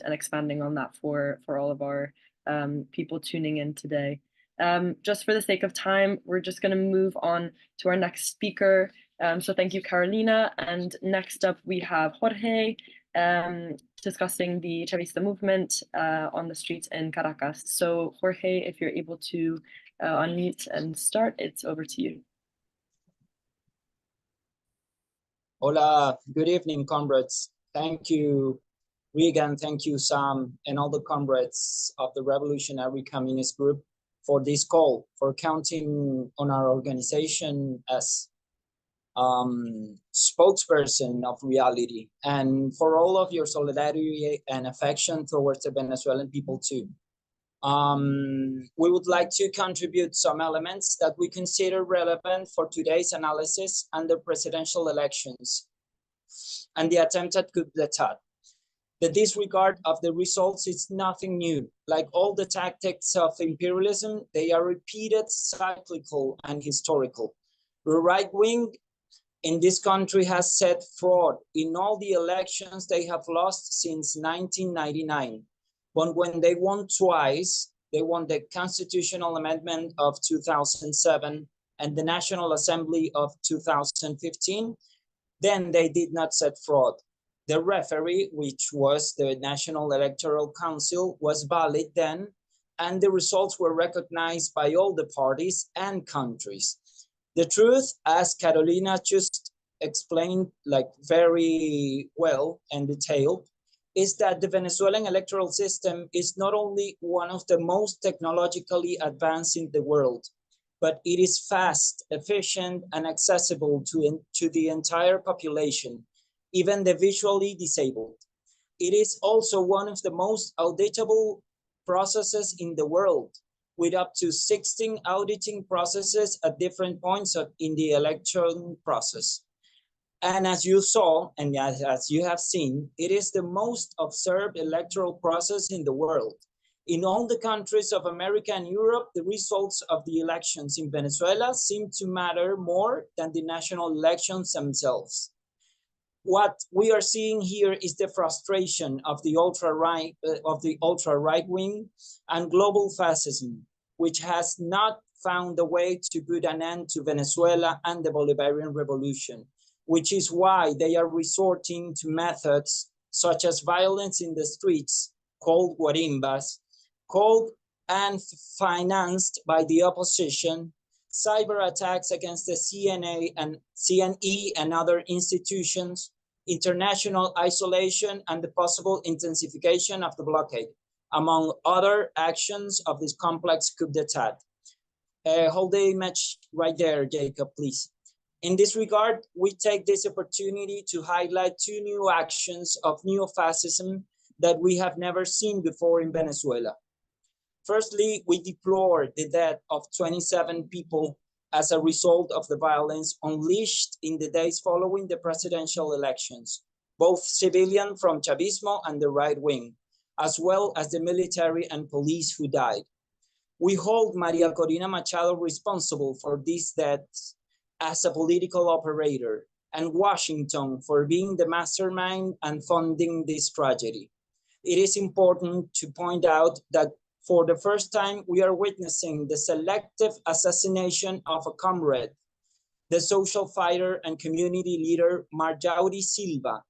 and expanding on that for all of our people tuning in today. Just for the sake of time, we're just going to move on to our next speaker. So thank you, Carolina. And next up, we have Jorge discussing the Chavista movement on the streets in Caracas. So Jorge, if you're able to unmute and start, it's over to you. Hola, good evening, comrades. Thank you, Regan, thank you, Sam, and all the comrades of the Revolutionary Communist Group for this call, for counting on our organization as spokesperson of reality, and for all of your solidarity and affection towards the Venezuelan people too. We would like to contribute some elements that we consider relevant for today's analysis and the presidential elections and the attempted coup d'etat. The disregard of the results is nothing new. Like all the tactics of imperialism, they are repeated, cyclical, and historical. The right wing in this country has said fraud in all the elections they have lost since 1999. But when they won twice, they won the Constitutional Amendment of 2007 and the National Assembly of 2015, then they did not set fraud. The referee, which was the National Electoral Council, was valid then, and the results were recognized by all the parties and countries. The truth, as Carolina just explained like very well and detailed, is that the Venezuelan electoral system is not only one of the most technologically advanced in the world, but it is fast, efficient, and accessible to the entire population, even the visually disabled. It is also one of the most auditable processes in the world, with up to 16 auditing processes at different points in the election process. And as you saw, and as you have seen, it is the most observed electoral process in the world. In all the countries of America and Europe, the results of the elections in Venezuela seem to matter more than the national elections themselves. What we are seeing here is the frustration of the ultra-right wing and global fascism, which has not found a way to put an end to Venezuela and the Bolivarian Revolution, which is why they are resorting to methods such as violence in the streets, called guarimbas, called and financed by the opposition, cyber attacks against the CNE and other institutions, international isolation, and the possible intensification of the blockade, among other actions of this complex coup d'etat. Hold the image right there, Jacob, please. In this regard, we take this opportunity to highlight two new actions of neo-fascism that we have never seen before in Venezuela. Firstly, we deplore the death of 27 people as a result of the violence unleashed in the days following the presidential elections, both civilian from Chavismo and the right wing, as well as the military and police who died. We hold Maria Corina Machado responsible for these deaths as a political operator, and Washington for being the mastermind and funding this tragedy. It is important to point out that for the first time, we are witnessing the selective assassination of a comrade, the social fighter and community leader Marjorie Silva,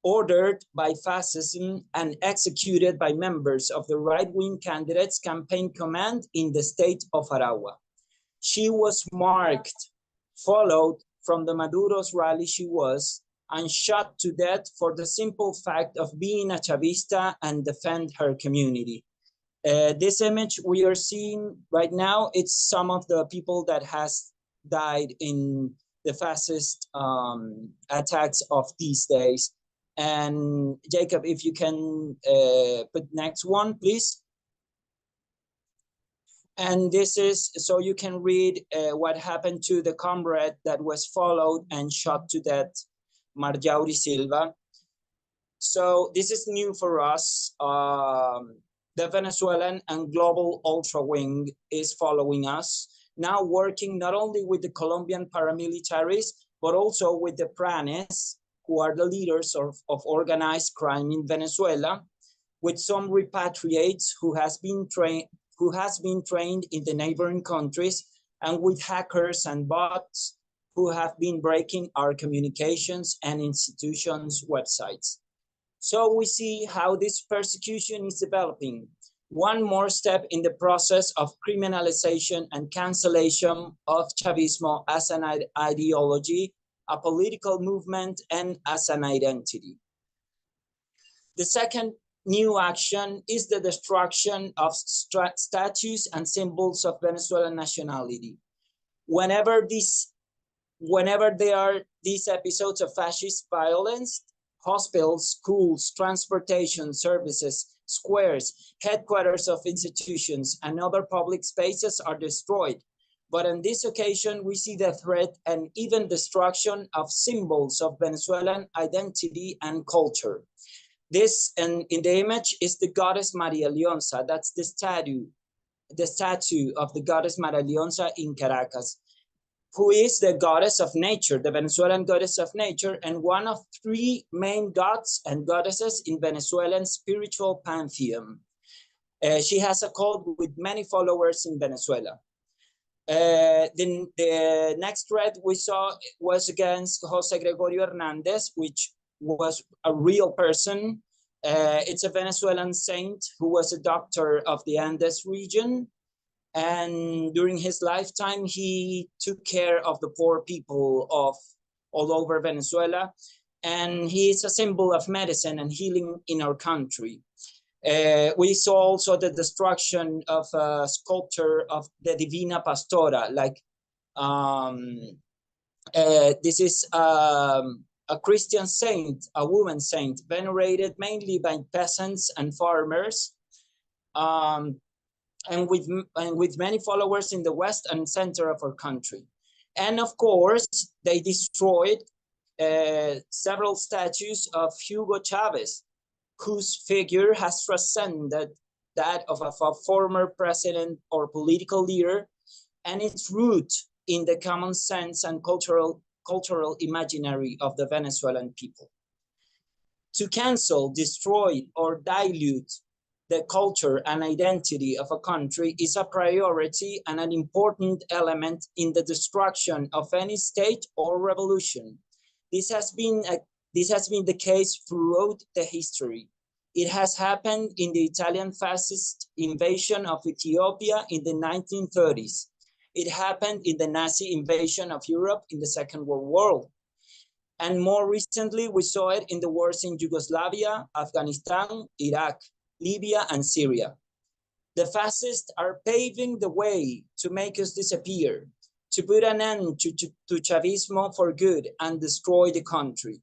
ordered by fascism and executed by members of the right-wing candidate's campaign command in the state of Aragua. She was marked, followed from the Maduro's rally she was, and shot to death for the simple fact of being a Chavista and defend her community. This image we are seeing right now, it's some of the people that has died in the fascist attacks of these days. And Jacob, if you can put next one, please. And this is so you can read what happened to the comrade that was followed and shot to death, Marjorie Silva. So this is new for us. The Venezuelan and global ultra wing is following us, now working not only with the Colombian paramilitaries, but also with the PRANES, who are the leaders of organized crime in Venezuela, with some repatriates who has been trained in the neighboring countries, and with hackers and bots who have been breaking our communications and institutions' websites. So we see how this persecution is developing. One more step in the process of criminalization and cancellation of Chavismo as an ideology, a political movement, and as an identity. The second new action is the destruction of statues and symbols of Venezuelan nationality. Whenever there are these episodes of fascist violence, hospitals, schools, transportation services, squares, headquarters of institutions, and other public spaces are destroyed. But on this occasion, we see the threat and even destruction of symbols of Venezuelan identity and culture. This, and in the image, is the goddess Maria Leonza. That's the statue of the goddess Maria Leonza in Caracas, who is the goddess of nature, the Venezuelan goddess of nature, and one of three main gods and goddesses in Venezuelan spiritual pantheon. She has a cult with many followers in Venezuela. The next threat we saw was against Jose Gregorio Hernandez, which was a real person. It's a Venezuelan saint who was a doctor of the Andes region. And during his lifetime, he took care of the poor people of all over Venezuela. And he is a symbol of medicine and healing in our country. We saw also the destruction of a sculpture of the Divina Pastora. This is a Christian saint, a woman saint, venerated mainly by peasants and farmers. And with many followers in the west and center of our country. And of course, they destroyed several statues of Hugo Chavez, whose figure has transcended that of a former president or political leader, and its root in the common sense and cultural imaginary of the Venezuelan people. To cancel, destroy, or dilute the culture and identity of a country is a priority and an important element in the destruction of any state or revolution. This has been the case throughout the history. It has happened in the Italian fascist invasion of Ethiopia in the 1930s. It happened in the Nazi invasion of Europe in the Second World War. And more recently, we saw it in the wars in Yugoslavia, Afghanistan, Iraq, Libya, and Syria. The fascists are paving the way to make us disappear, to put an end to Chavismo for good and destroy the country.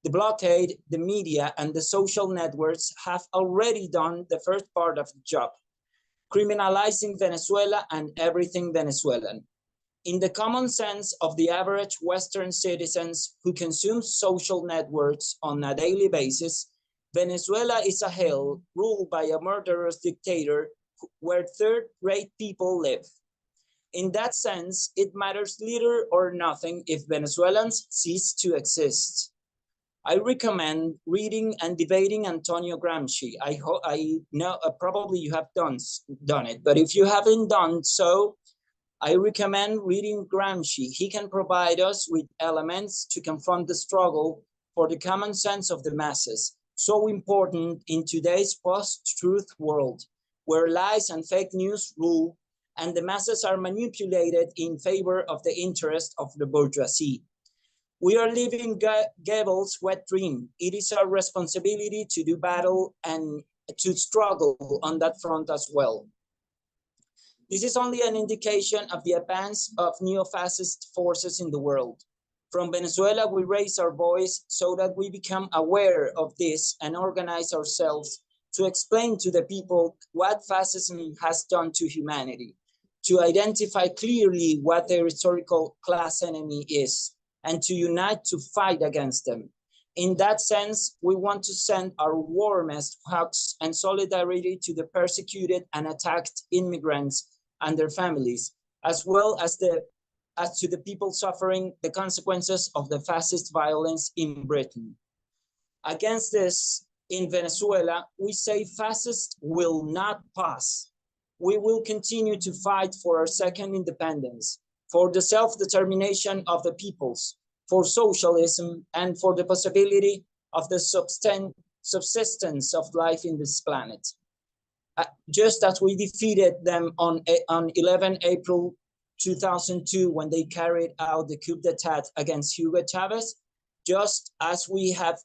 The blockade, the media, and the social networks have already done the first part of the job, criminalizing Venezuela and everything Venezuelan. In the common sense of the average Western citizens who consume social networks on a daily basis, Venezuela is a hell ruled by a murderous dictator where third-rate people live. In that sense, it matters little or nothing if Venezuelans cease to exist. I recommend reading and debating Antonio Gramsci. I know probably you have done it, but if you haven't done so, I recommend reading Gramsci. He can provide us with elements to confront the struggle for the common sense of the masses, so important in today's post-truth world, where lies and fake news rule, and the masses are manipulated in favor of the interest of the bourgeoisie. We are living Goebbels' wet dream. It is our responsibility to do battle and to struggle on that front as well. This is only an indication of the advance of neo-fascist forces in the world. From Venezuela, we raise our voice so that we become aware of this and organize ourselves to explain to the people what fascism has done to humanity, to identify clearly what their historical class enemy is, and to unite to fight against them. In that sense, we want to send our warmest hugs and solidarity to the persecuted and attacked immigrants and their families, as well as to the people suffering the consequences of the fascist violence in Britain. Against this in Venezuela, we say fascists will not pass. We will continue to fight for our second independence, for the self-determination of the peoples, for socialism, and for the possibility of the subsistence of life in this planet. Just as we defeated them on 11 April 2002 when they carried out the coup d'etat against Hugo Chavez, just as we have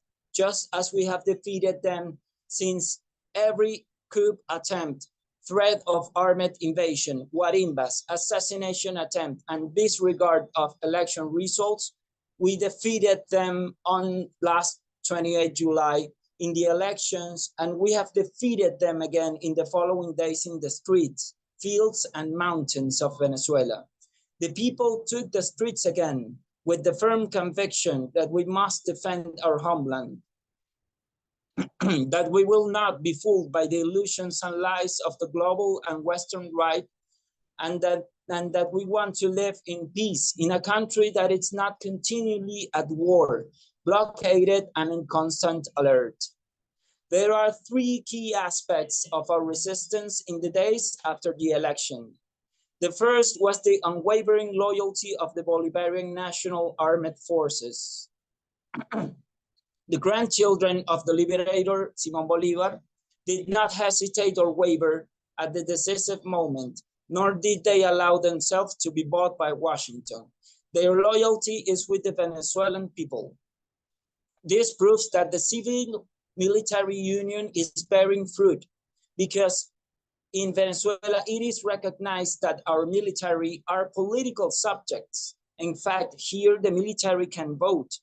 defeated them since every coup attempt, threat of armed invasion, guarimbas, assassination attempt, and disregard of election results, we defeated them on last 28 July in the elections, and we have defeated them again in the following days in the streets, fields, and mountains of Venezuela. The people took the streets again with the firm conviction that we must defend our homeland, that we will not be fooled by the illusions and lies of the global and Western right, and that we want to live in peace in a country that is not continually at war, blockaded, and in constant alert. There are three key aspects of our resistance in the days after the election. The first was the unwavering loyalty of the Bolivarian National Armed Forces. The grandchildren of the liberator, Simón Bolívar, did not hesitate or waver at the decisive moment, nor did they allow themselves to be bought by Washington. Their loyalty is with the Venezuelan people. This proves that the civil-military union is bearing fruit, because in Venezuela, it is recognized that our military are political subjects. In fact, here the military can vote,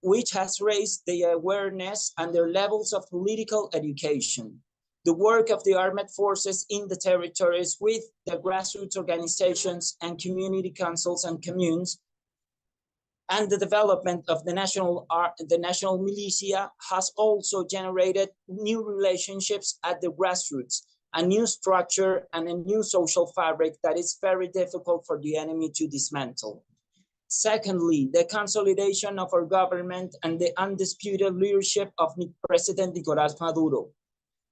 which has raised their awareness and their levels of political education. The work of the armed forces in the territories with the grassroots organizations and community councils and communes, and the development of the national militia has also generated new relationships at the grassroots, a new structure and a new social fabric that is very difficult for the enemy to dismantle. Secondly, the consolidation of our government and the undisputed leadership of President Nicholas Maduro.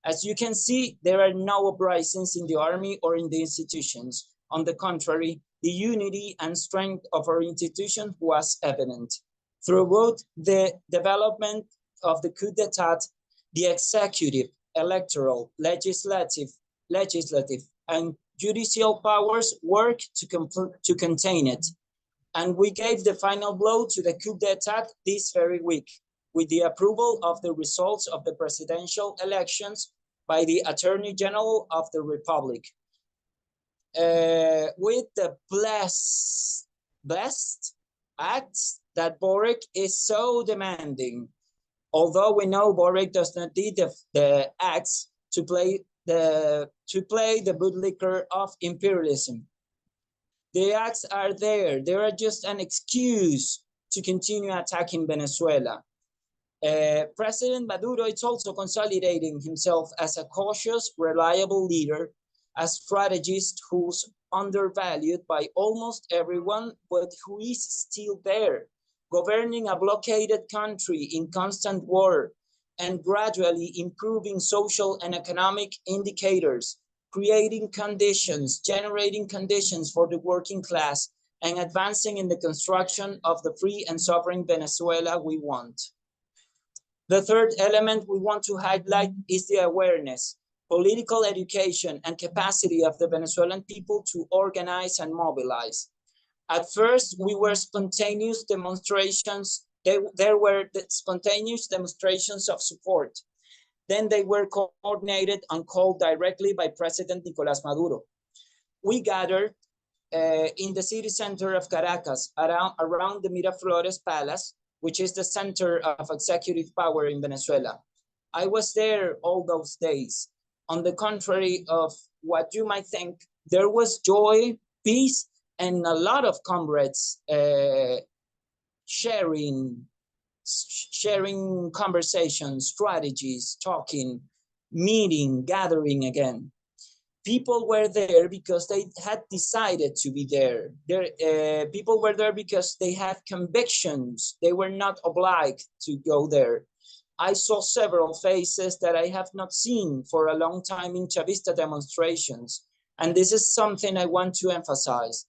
As you can see, there are no uprisings in the army or in the institutions. On the contrary, the unity and strength of our institutions was evident. Throughout the development of the coup d'etat, the executive, electoral, legislative, and judicial powers worked to contain it. And we gave the final blow to the coup d'etat this very week, with the approval of the results of the presidential elections by the Attorney General of the Republic. With the blessed acts that Boric is so demanding. Although we know Boric does not need the acts to play the bootlicker of imperialism. The acts are there. They are just an excuse to continue attacking Venezuela. President Maduro is also consolidating himself as a cautious, reliable leader, a strategist who's undervalued by almost everyone, but who is still there, governing a blockaded country in constant war and gradually improving social and economic indicators, creating conditions, generating conditions for the working class, and advancing in the construction of the free and sovereign Venezuela we want. The third element we want to highlight is the awareness, political education, and capacity of the Venezuelan people to organize and mobilize. At first, we were spontaneous demonstrations. There were spontaneous demonstrations of support. Then they were coordinated and called directly by President Nicholas Maduro. We gathered in the city center of Caracas, around the Miraflores Palace, which is the center of executive power in Venezuela. I was there all those days. On the contrary of what you might think, there was joy, peace, and a lot of comrades sharing conversations, strategies, talking, meeting, gathering again. People were there because they had decided to be there. People were there because they had convictions. They were not obliged to go there. I saw several faces that I have not seen for a long time in Chavista demonstrations. And this is something I want to emphasize.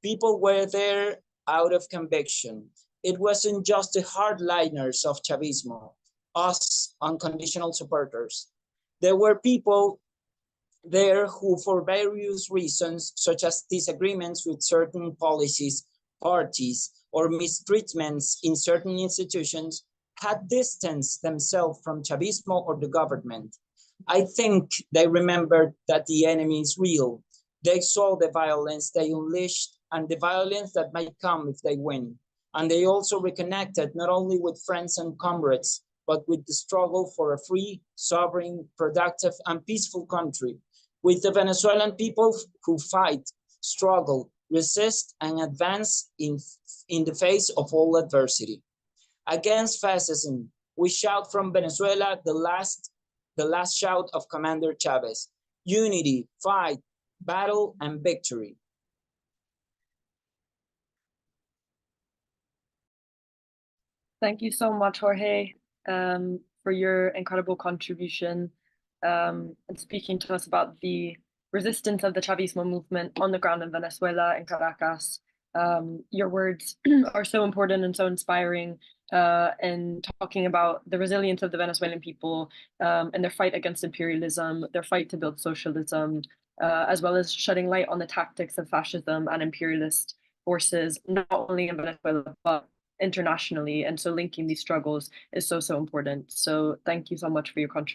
People were there out of conviction. It wasn't just the hardliners of Chavismo, us unconditional supporters. There were people there who, for various reasons, such as disagreements with certain policies, parties, or mistreatments in certain institutions, had distanced themselves from Chavismo or the government. I think they remembered that the enemy is real. They saw the violence they unleashed and the violence that might come if they win. And they also reconnected not only with friends and comrades, but with the struggle for a free, sovereign, productive, and peaceful country, with the Venezuelan people who fight, struggle, resist, and advance in the face of all adversity. Against fascism, we shout from Venezuela the last shout of Commander Chavez: unity, fight, battle, and victory. Thank you so much, Jorge, for your incredible contribution and speaking to us about the resistance of the Chavismo movement on the ground in Venezuela, in Caracas. Your words are so important and so inspiring in talking about the resilience of the Venezuelan people and their fight against imperialism, their fight to build socialism, as well as shedding light on the tactics of fascism and imperialist forces, not only in Venezuela, but internationally. And so linking these struggles is so important. So thank you so much for your contribution.